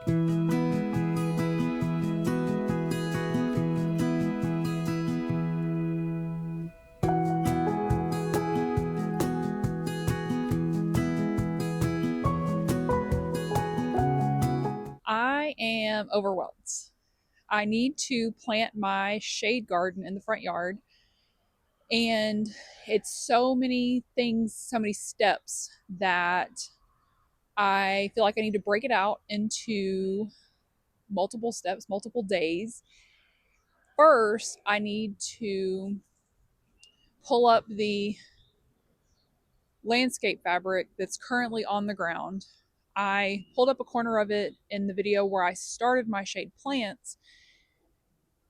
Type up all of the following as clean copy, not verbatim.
I am overwhelmed. I need to plant my shade garden in the front yard, and it's so many things, so many steps that I feel like I need to break it out into multiple steps, multiple days. First, I need to pull up the landscape fabric that's currently on the ground. I pulled up a corner of it in the video where I started my shade plants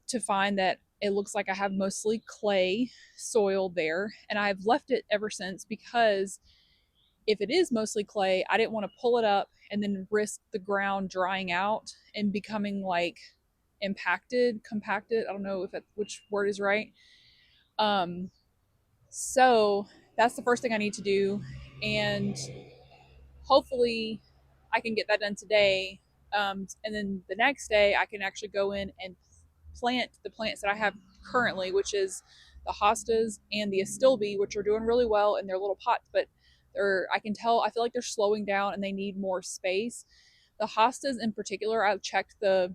to find that it looks like I have mostly clay soil there, and I've left it ever since because if it is mostly clay, I didn't want to pull it up and then risk the ground drying out and becoming like compacted. I don't know if which word is right. Um, so that's the first thing I need to do, and hopefully I can get that done today. And then the next day I can actually go in and plant the plants that I have currently, which is the hostas and the astilbe, which are doing really well in their little pots, but I can tell, I feel like they're slowing down and they need more space. The hostas in particular, I've checked the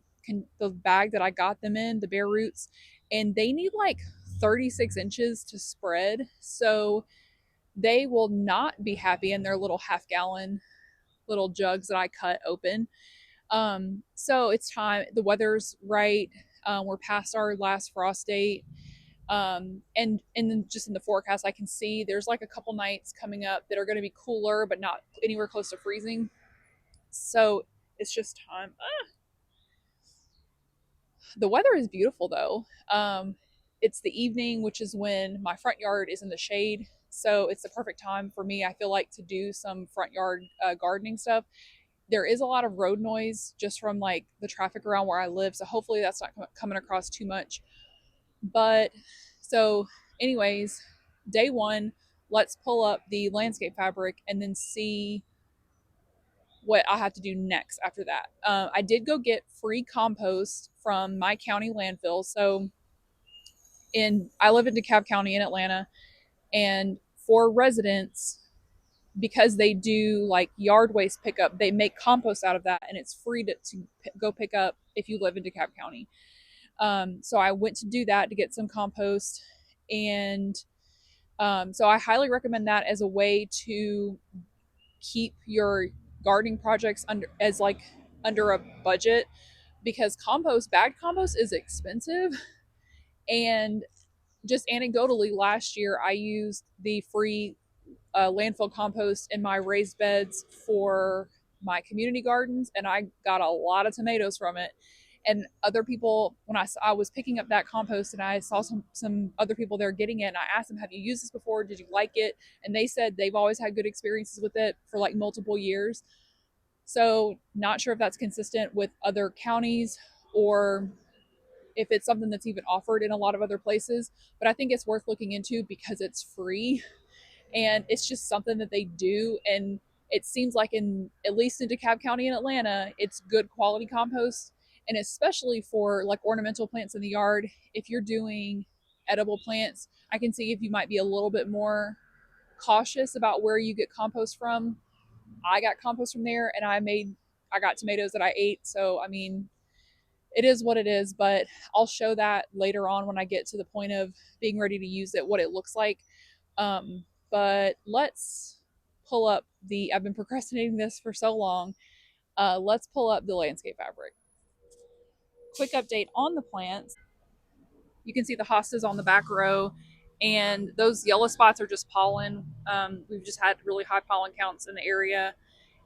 bag that I got them in, the bare roots, and they need like 36 inches to spread. So they will not be happy in their little half-gallon little jugs that I cut open. So it's time. The weather's right. We're past our last frost date. And then just in the forecast, I can see there's like a couple nights coming up that are going to be cooler, but not anywhere close to freezing. So it's just time. The weather is beautiful though. It's the evening, which is when my front yard is in the shade. So it's the perfect time for me, I feel like, to do some front yard gardening stuff. There is a lot of road noise just from like the traffic around where I live. So hopefully that's not coming across too much. But so, anyways, day one, let's pull up the landscape fabric and then see what I have to do next after that. I did go get free compost from my county landfill. So I live in DeKalb County in Atlanta, and for residents, because they do like yard waste pickup, they make compost out of that, and it's free to go pick up if you live in DeKalb County. So I went to do that to get some compost, and so I highly recommend that as a way to keep your gardening projects under a budget, because bagged compost is expensive. And just anecdotally, last year I used the free landfill compost in my raised beds for my community gardens, and I got a lot of tomatoes from it. And other people, when I was picking up that compost and I saw some other people there getting it, and I asked them, have you used this before? Did you like it? And they said they've always had good experiences with it for like multiple years. So not sure if that's consistent with other counties or if it's something that's even offered in a lot of other places, but I think it's worth looking into because it's free and it's just something that they do. And it seems like, in at least in DeKalb County in Atlanta, it's good quality compost. And especially for like ornamental plants in the yard, if you're doing edible plants, I can see if you might be a little bit more cautious about where you get compost from. I got compost from there, and I got tomatoes that I ate. So I mean, it is what it is, but I'll show that later on when I get to the point of being ready to use it, what it looks like. But let's pull up I've been procrastinating this for so long. Let's pull up the landscape fabric. Quick update on the plants. You can see the hostas on the back row, and those yellow spots are just pollen. We've just had really high pollen counts in the area.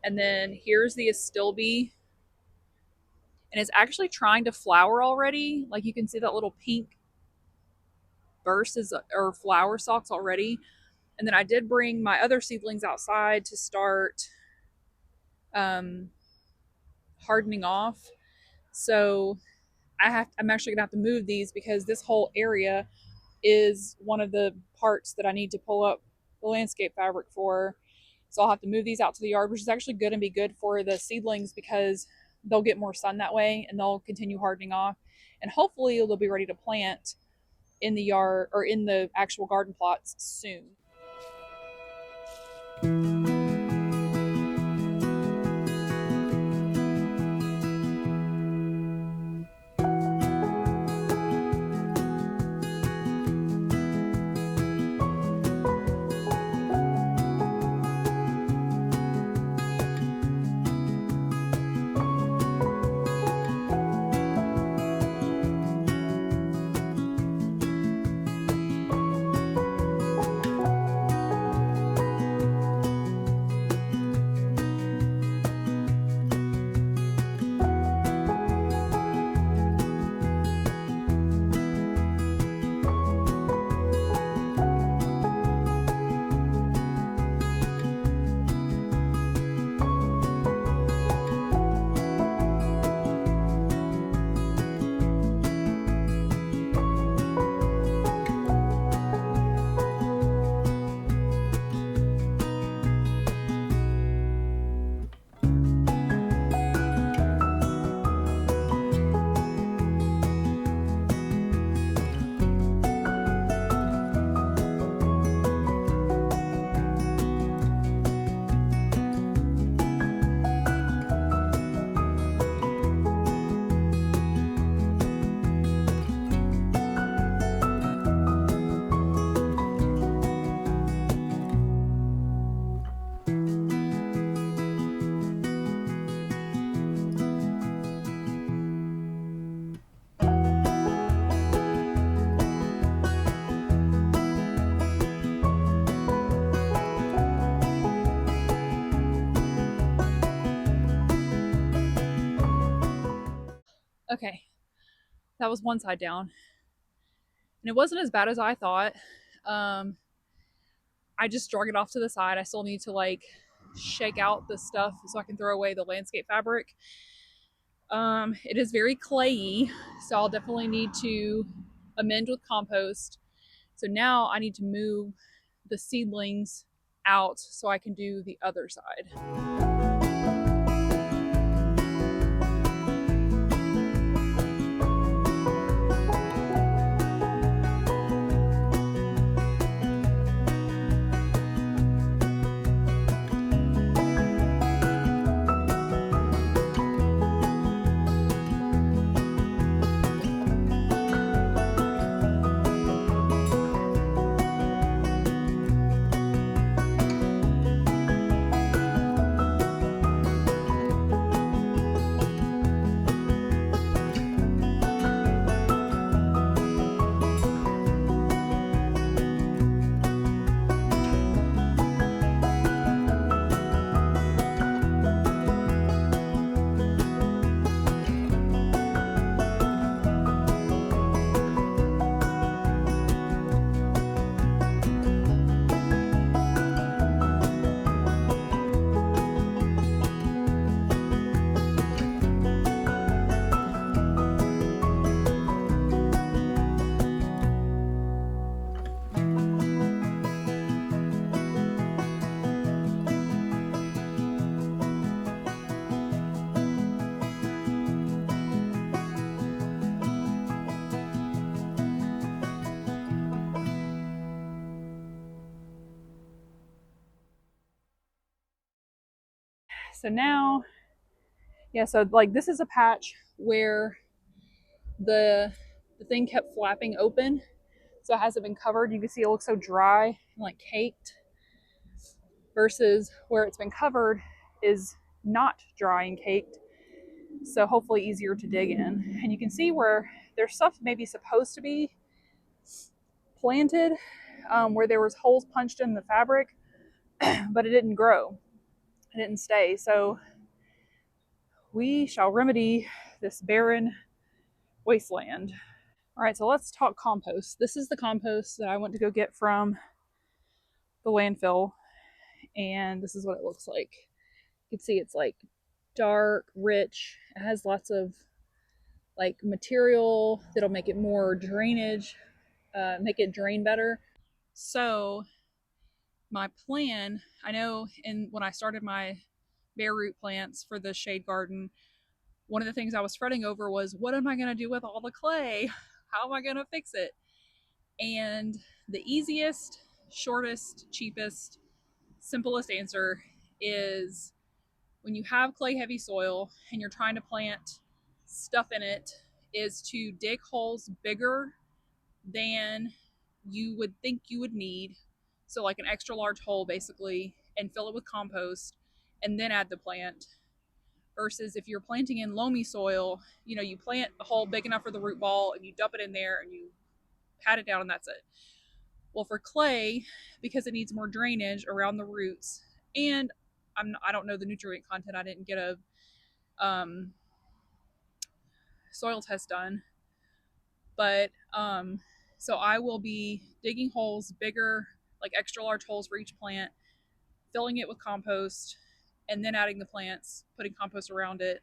And then here's the astilbe, and it's actually trying to flower already. Like you can see that little pink burst or flower stalks already. And then I did bring my other seedlings outside to start um, hardening off. So I'm actually gonna have to move these because this whole area is one of the parts that I need to pull up the landscape fabric for. So I'll have to move these out to the yard, which is actually good and be good for the seedlings because they'll get more sun that way and they'll continue hardening off. And hopefully they'll be ready to plant in the yard or in the actual garden plots soon. Okay, that was one side down. And it wasn't as bad as I thought. Um, I just drug it off to the side. I still need to like shake out the stuff so I can throw away the landscape fabric. It is very clayey, so I'll definitely need to amend with compost. So now I need to move the seedlings out so I can do the other side. So now, yeah, so like this is a patch where the the thing kept flapping open, so it hasn't been covered. You can see it looks so dry and like caked, versus where it's been covered is not dry and caked, so hopefully easier to dig in. And you can see where there's stuff maybe supposed to be planted, where there was holes punched in the fabric, but it didn't grow, it didn't stay. So we shall remedy this barren wasteland. All right, so let's talk compost. This is the compost that I went to go get from the landfill, and this is what it looks like. You can see it's like dark, rich. It has lots of like material that'll make it more drainage, make it drain better. So my plan, I know, when I started my bare root plants for the shade garden, one of the things I was fretting over was, what am I going to do with all the clay? How am I going to fix it? And the easiest, shortest, cheapest, simplest answer is, when you have clay heavy soil and you're trying to plant stuff in it, is to dig holes bigger than you would think you would need. So, like an extra large hole basically, and fill it with compost and then add the plant. Versus if you're planting in loamy soil, you plant a hole big enough for the root ball and you dump it in there and you pat it down and that's it. Well, for clay, because it needs more drainage around the roots, and I don't know the nutrient content. I didn't get a soil test done, but so I will be digging holes bigger, like extra large holes for each plant, filling it with compost, and then adding the plants, putting compost around it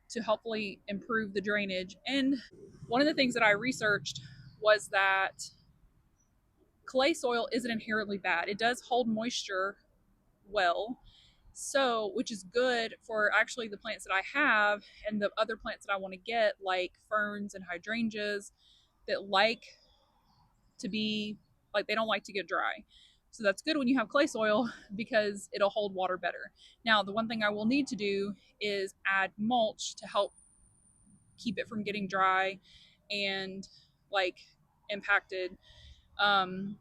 to hopefully improve the drainage. And one of the things that I researched was that clay soil isn't inherently bad. It does hold moisture well, so which is good for actually the plants that I have and the other plants that I want to get, like ferns and hydrangeas, that like to be like, they don't like to get dry. So that's good when you have clay soil because it'll hold water better. Now, the one thing I will need to do is add mulch to help keep it from getting dry and like impacted. Um,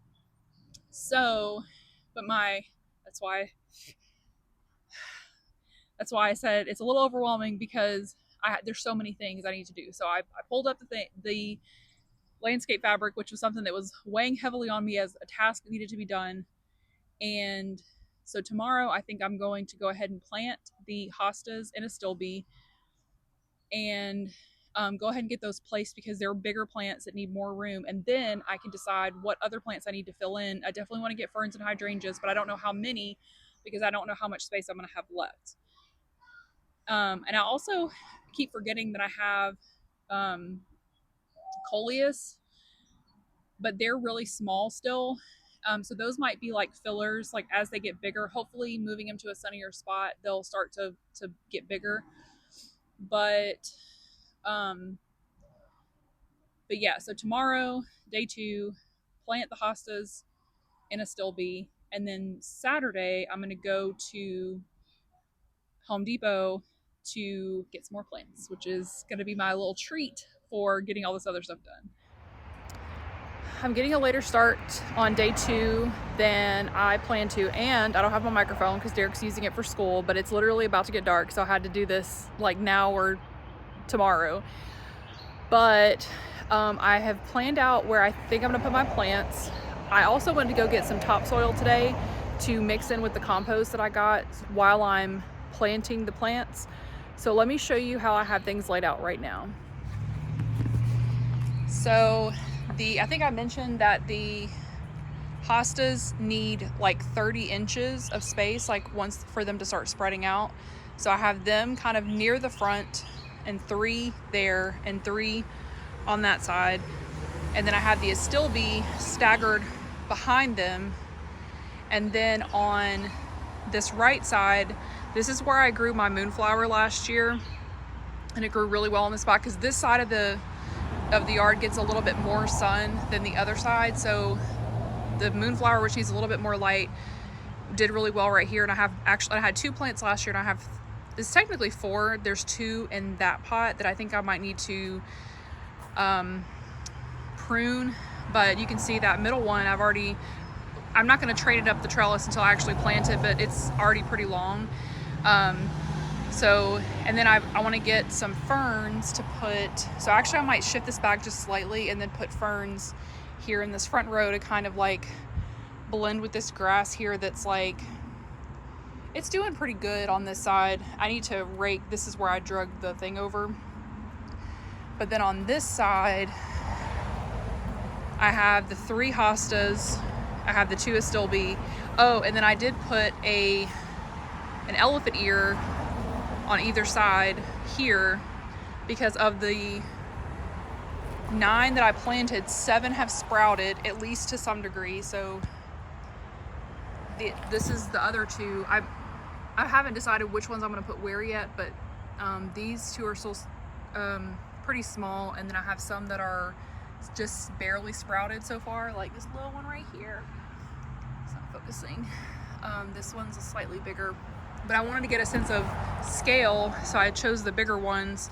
so, but that's why I said it's a little overwhelming because there's so many things I need to do. So I pulled up the landscape fabric, which was something that was weighing heavily on me as a task that needed to be done. And so tomorrow I think I'm going to go ahead and plant the hostas in Astilbe and go ahead and get those placed because they're bigger plants that need more room. And then I can decide what other plants I need to fill in. I definitely want to get ferns and hydrangeas, but I don't know how many because I don't know how much space I'm going to have left. And I also keep forgetting that I have coleus, but they're really small still. So those might be like fillers, like as they get bigger, hopefully moving them to a sunnier spot, they'll start to get bigger. But yeah, so tomorrow, day 2, plant the hostas in Astilbe. And then Saturday, I'm going to go to Home Depot to get some more plants, which is going to be my little treat for getting all this other stuff done. I'm getting a later start on day 2 than I planned to, and I don't have my microphone because Derek's using it for school, but it's literally about to get dark, so I had to do this like now or tomorrow. But I have planned out where I think I'm gonna put my plants. I also went to go get some topsoil today to mix in with the compost that I got while I'm planting the plants. So let me show you how I have things laid out right now. So I think I mentioned that the hostas need like 30 inches of space, like once for them to start spreading out. So I have them kind of near the front and 3 there and 3 on that side. And then I have the Astilbe staggered behind them. And then on this right side, this is where I grew my moonflower last year. And it grew really well on this spot because this side of the yard gets a little bit more sun than the other side. So the moonflower, which needs a little bit more light, did really well right here. And I had 2 plants last year, and I have, it's technically 4. There's 2 in that pot that I think I might need to prune, but you can see that middle one I'm not going to train it up the trellis until I actually plant it, but it's already pretty long. So, and then I want to get some ferns to put, so actually I might shift this back just slightly and then put ferns here in this front row to kind of like blend with this grass here that's like, it's doing pretty good on this side. I need to rake, this is where I drug the thing over. But then on this side, I have the 3 hostas, I have the 2 Astilbe. Oh, and then I did put an elephant ear on either side here because of the 9 that I planted, 7 have sprouted, at least to some degree. So this is the other 2. I haven't decided which ones I'm going to put where yet, but These two are still pretty small, and then I have some that are just barely sprouted so far, like this little one right here. It's not focusing. This one's slightly bigger, but I wanted to get a sense of scale, so I chose the bigger ones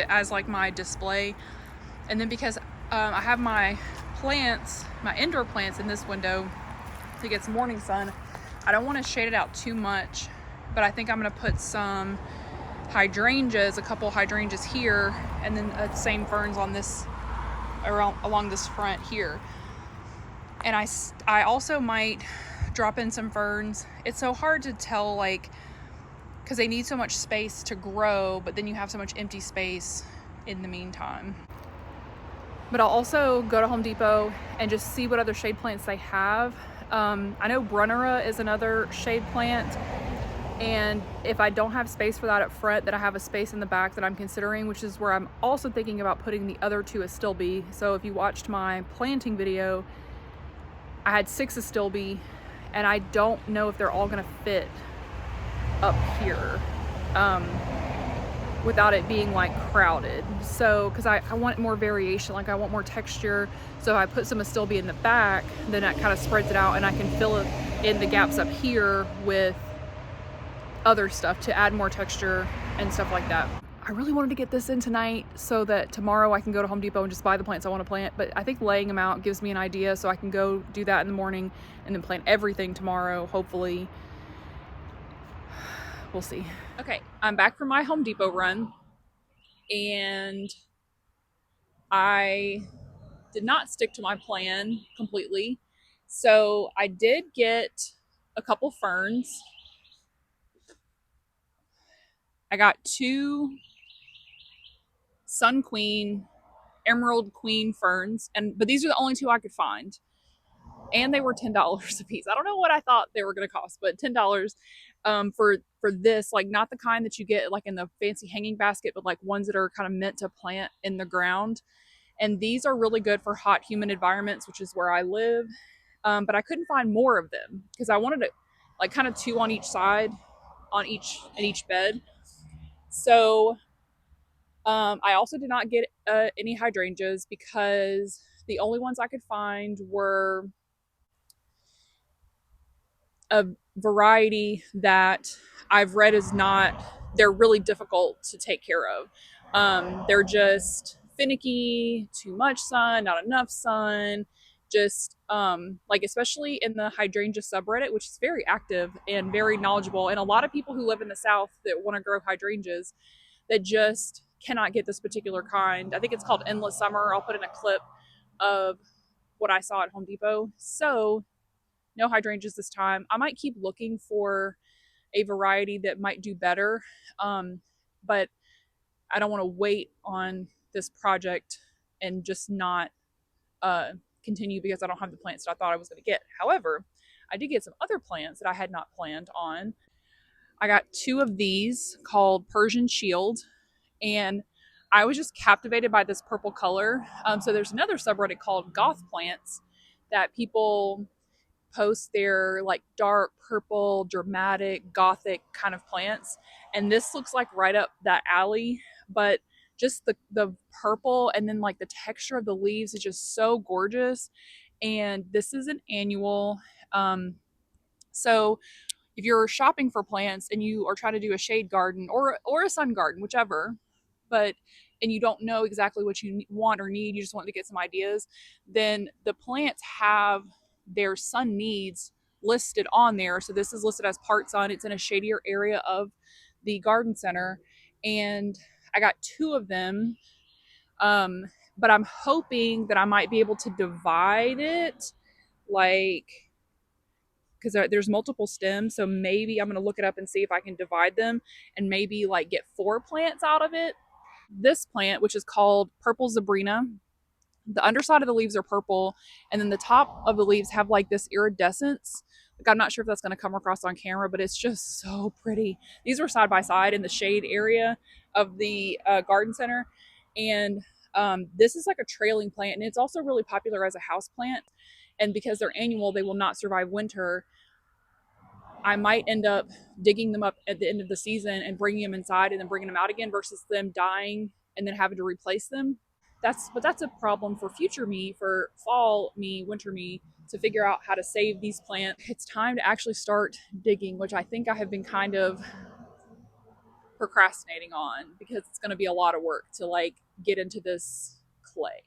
as like my display. And then because I have my plants, my indoor plants in this window to get some morning sun, I don't want to shade it out too much, but I think I'm going to put some hydrangeas, a couple hydrangeas here, and then the same ferns on this, along this front here. And I also might drop in some ferns. It's so hard to tell, like, because they need so much space to grow, but then you have so much empty space in the meantime. But I'll also go to Home Depot and just see what other shade plants they have. I know Brunnera is another shade plant, and if I don't have space for that up front, then I have a space in the back that I'm considering, which is where I'm also thinking about putting the other two Astilbe. So if you watched my planting video, I had 6 Astilbe, and I don't know if they're all gonna fit up here without it being like crowded. So, because I want more variation, like I want more texture. So if I put some Astilbe in the back, then that kind of spreads it out, and I can fill in the gaps up here with other stuff to add more texture and stuff like that. I really wanted to get this in tonight so that tomorrow I can go to Home Depot and just buy the plants I want to plant, but I think laying them out gives me an idea, so I can go do that in the morning and then plant everything tomorrow, hopefully. We'll see. Okay, I'm back from my Home Depot run, and I did not stick to my plan completely. So I did get a couple ferns. I got 2 Sun Queen, Emerald Queen ferns, but these are the only 2 I could find, and they were $10 a piece. I don't know what I thought they were going to cost, but $10 for this, like not the kind that you get like in the fancy hanging basket, but like ones that are kind of meant to plant in the ground. And these are really good for hot, humid environments, which is where I live. But I couldn't find more of them because I wanted to, like, kind of 2 on each side, in each bed. So I also did not get any hydrangeas because the only ones I could find were a variety that I've read is not, they're really difficult to take care of. They're just finicky, too much sun, not enough sun, just like, especially in the hydrangea subreddit, which is very active and very knowledgeable, and a lot of people who live in the South that want to grow hydrangeas that just cannot get this particular kind. I think it's called Endless Summer. I'll put in a clip of what I saw at Home Depot. So no hydrangeas this time. I might keep looking for a variety that might do better, but I don't want to wait on this project and just not continue because I don't have the plants that I thought I was going to get. However, I did get some other plants that I had not planned on. I got 2 of these called Persian Shield, and I was just captivated by this purple color. So there's another subreddit called Goth Plants that people post their like dark purple, dramatic, gothic kind of plants, and this looks like right up that alley. But just the purple, and then like the texture of the leaves is just so gorgeous. And this is an annual. So if you're shopping for plants and you are trying to do a shade garden or a sun garden, whichever, but and you don't know exactly what you want or need, you just want to get some ideas, then the plants have their sun needs listed on there. So this is listed as part sun. It's in a shadier area of the garden center, and I got 2 of them. But I'm hoping that I might be able to divide it, like, because there's multiple stems, so maybe I'm going to look it up and see if I can divide them and maybe like get 4 plants out of it. This plant, which is called purple zebrina, the underside of the leaves are purple, and then the top of the leaves have like this iridescence. Like, I'm not sure if that's going to come across on camera, but it's just so pretty. These were side by side in the shade area of the garden center, and this is like a trailing plant, and it's also really popular as a house plant. And because they're annual, they will not survive winter. I might end up digging them up at the end of the season and bringing them inside and then bringing them out again versus them dying and then having to replace them. That's a problem for future me, for fall me, winter me, to figure out how to save these plants. It's time to actually start digging, which I think I have been kind of procrastinating on because it's going to be a lot of work to like get into this clay.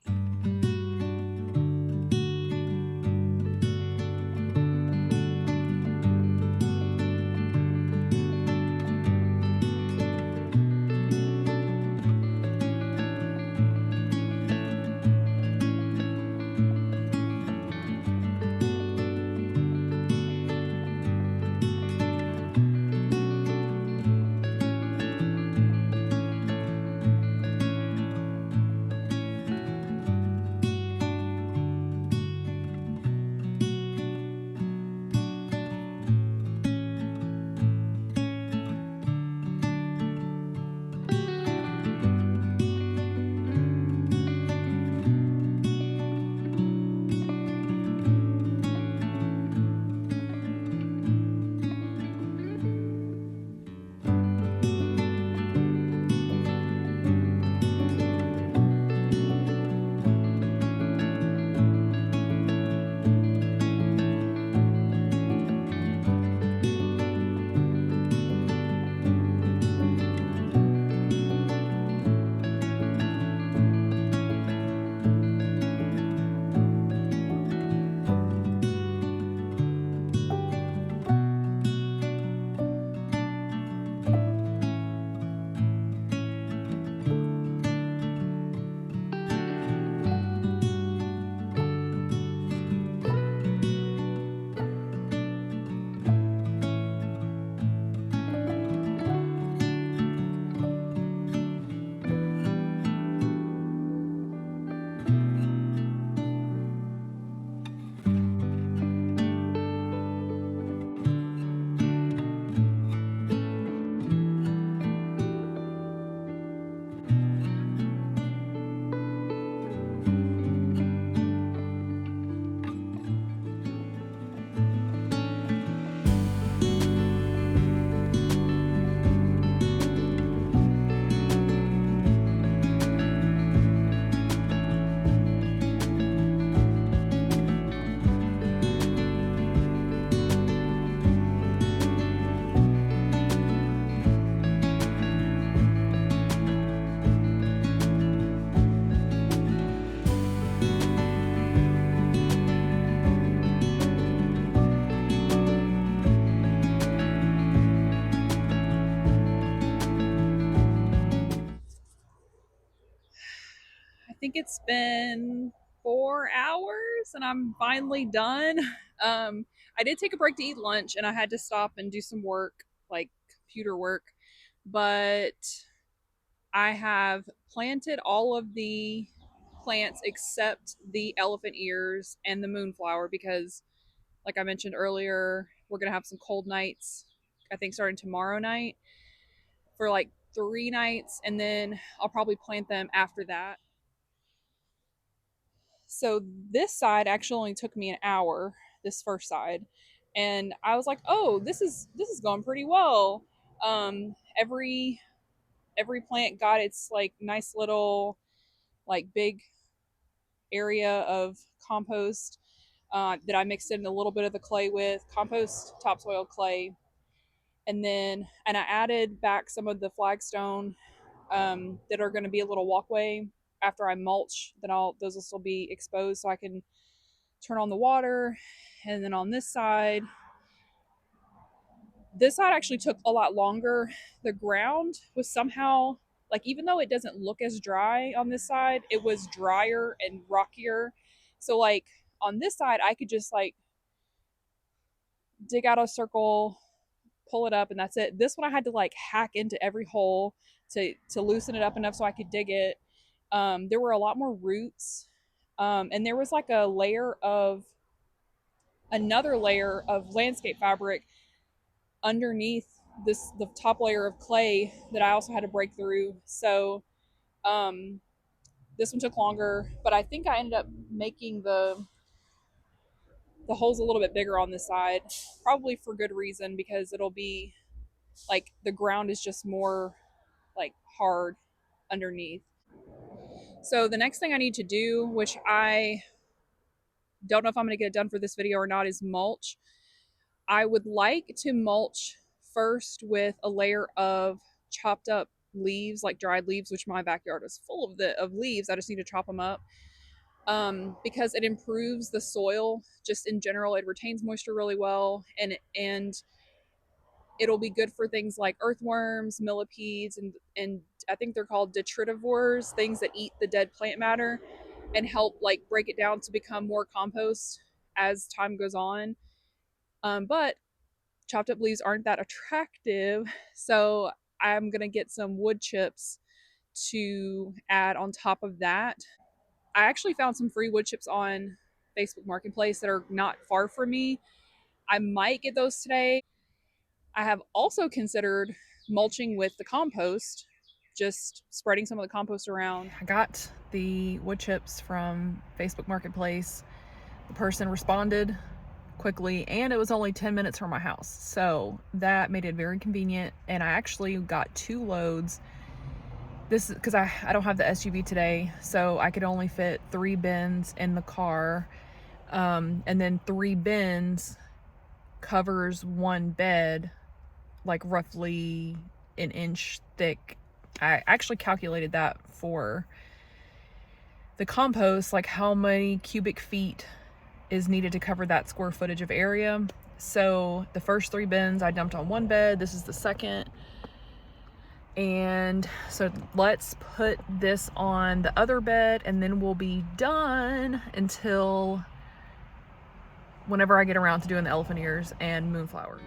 I think it's been 4 hours and I'm finally done. I did take a break to eat lunch and I had to stop and do some work, like computer work, but I have planted all of the plants except the elephant ears and the moonflower because, like I mentioned earlier, we're going to have some cold nights, I think starting tomorrow night for like 3 nights, and then I'll probably plant them after that. So this side actually only took me an hour, this first side, and I was like, oh, this is going pretty well. Every plant got its like nice little like big area of compost that I mixed in a little bit of the clay with compost, topsoil, clay, and I added back some of the flagstone that are going to be a little walkway after I mulch. Then I'll those will still be exposed so I can turn on the water. And then on this side actually took a lot longer. The ground was somehow like, even though it doesn't look as dry on this side, it was drier and rockier. So like on this side, I could just like dig out a circle, pull it up, and that's it. This one I had to like hack into every hole to loosen it up enough so I could dig it. There were a lot more roots, and there was like another layer of landscape fabric underneath the top layer of clay that I also had to break through. So um, this one took longer, but I think I ended up making The hole's a little bit bigger on this side, probably for good reason, because it'll be like the ground is just more like hard underneath. So the next thing I need to do, which I don't know if I'm going to get it done for this video or not, is mulch. I would like to mulch first with a layer of chopped up leaves, like dried leaves, which my backyard is full of leaves. I just need to chop them up, because it improves the soil just in general. It retains moisture really well, and it'll be good for things like earthworms, millipedes, and I think they're called detritivores, things that eat the dead plant matter and help like break it down to become more compost as time goes on. But chopped up leaves aren't that attractive, so I'm gonna get some wood chips to add on top of that. I actually found some free wood chips on Facebook Marketplace that are not far from me. I might get those today. I have also considered mulching with the compost, just spreading some of the compost around. I got the wood chips from Facebook Marketplace. The person responded quickly, and it was only 10 minutes from my house, so that made it very convenient. And I actually got 2 loads. This is because I don't have the SUV today, so I could only fit 3 bins in the car, and then 3 bins covers 1 bed, like roughly an inch thick. I actually calculated that for the compost, like how many cubic feet is needed to cover that square footage of area. So the first 3 bins I dumped on 1 bed. This is the second. And so let's put this on the other bed, and then we'll be done until whenever I get around to doing the elephant ears and moonflower.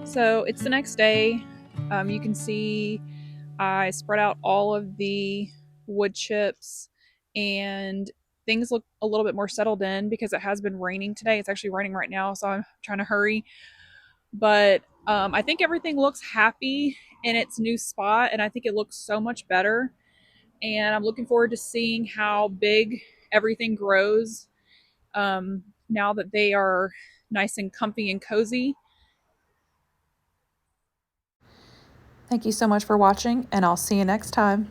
So it's the next day. You can see I spread out all of the wood chips, and things look a little bit more settled in because it has been raining today. It's actually raining right now, so I'm trying to hurry. But I think everything looks happy in its new spot, and I think it looks so much better. And I'm looking forward to seeing how big everything grows, now that they are nice and comfy and cozy. Thank you so much for watching, and I'll see you next time.